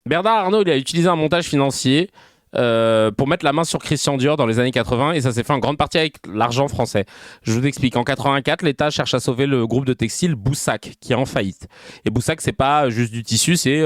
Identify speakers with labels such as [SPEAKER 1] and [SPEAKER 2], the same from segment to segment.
[SPEAKER 1] Bernard Arnault, il a utilisé un montage financier pour mettre la main sur Christian Dior dans les années 80 et ça s'est fait en grande partie avec l'argent français. Je vous explique. En 84, l'État cherche à sauver le groupe de textile Boussac qui est en faillite. Et Boussac, c'est pas juste du tissu, c'est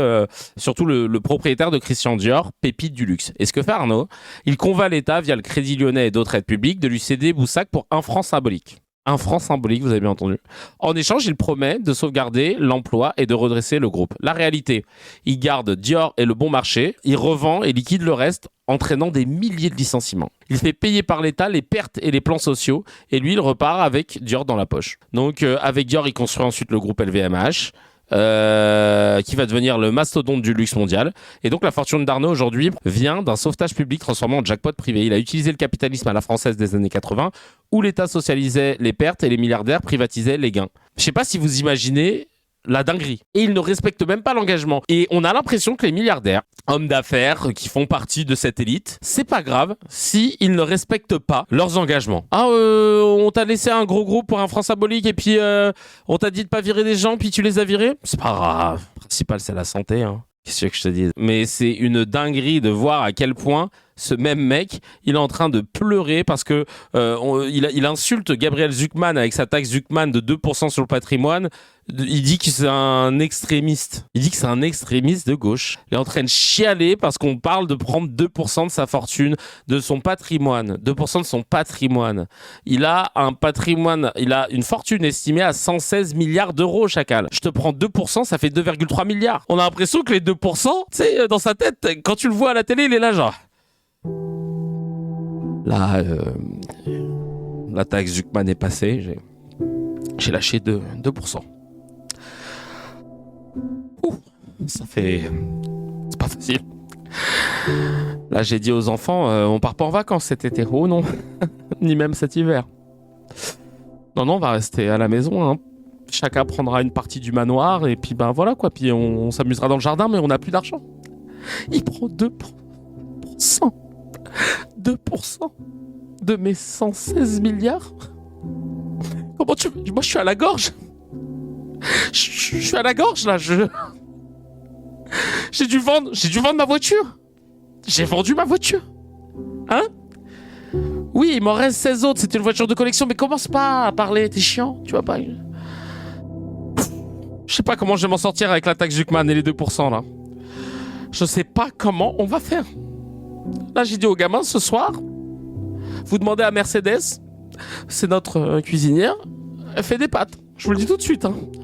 [SPEAKER 1] surtout le propriétaire de Christian Dior, pépite du luxe. Et ce que fait Arnault, il convainc l'État via le Crédit Lyonnais et d'autres aides publiques de lui céder Boussac pour 1 franc symbolique. 1 franc symbolique, vous avez bien entendu. En échange, il promet de sauvegarder l'emploi et de redresser le groupe. La réalité, il garde Dior et le bon marché, il revend et liquide le reste, entraînant des milliers de licenciements. Il fait payer par l'État les pertes et les plans sociaux, et lui, il repart avec Dior dans la poche. Donc, avec Dior, il construit ensuite le groupe LVMH, qui va devenir le mastodonte du luxe mondial. Et donc la fortune d'Arnault aujourd'hui vient d'un sauvetage public transformé en jackpot privé. Il a utilisé le capitalisme à la française des années 80, où l'État socialisait les pertes et les milliardaires privatisaient les gains. Je sais pas si vous imaginez la dinguerie. Et ils ne respectent même pas l'engagement. Et on a l'impression que les milliardaires, hommes d'affaires qui font partie de cette élite, c'est pas grave si ils ne respectent pas leurs engagements. Ah, on t'a laissé un gros groupe pour 1 franc symbolique et puis on t'a dit de pas virer des gens puis tu les as virés. C'est pas grave. Le principal, c'est la santé, hein. Qu'est-ce que je te dis? Mais c'est une dinguerie de voir à quel point ce même mec, il est en train de pleurer parce que il insulte Gabriel Zucman avec sa taxe Zucman de 2% sur le patrimoine. Il dit que c'est un extrémiste. Il dit que c'est un extrémiste de gauche. Il est en train de chialer parce qu'on parle de prendre 2% de sa fortune, de son patrimoine. 2% de son patrimoine. Il a un patrimoine, il a une fortune estimée à 116 milliards d'euros, chacal. Je te prends 2%, ça fait 2,3 milliards. On a l'impression que les 2%, tu sais, dans sa tête, quand tu le vois à la télé, il est là genre... Là, la taxe Zucman est passée, j'ai lâché 2%. Ouh, ça fait... C'est pas facile. Là, j'ai dit aux enfants, on part pas en vacances cet été. Oh non, ni même cet hiver. Non, on va rester à la maison, hein. Chacun prendra une partie du manoir et puis ben voilà quoi. Puis on s'amusera dans le jardin, mais on n'a plus d'argent. Il prend 2%. 2% de mes 116 milliards. Comment tu veux? Moi, je suis à la gorge. Je suis à la gorge, là. J'ai dû vendre ma voiture. J'ai vendu ma voiture. Hein? Oui, il m'en reste 16 autres. C'était une voiture de collection. Mais commence pas à parler. T'es chiant. Tu vois pas. Je sais pas comment je vais m'en sortir avec la taxe Zucman et les 2%, là. Je sais pas comment on va faire. Là, j'ai dit aux gamins, ce soir, vous demandez à Mercedes, c'est notre cuisinière, elle fait des pâtes. Je vous le dis tout de suite, hein.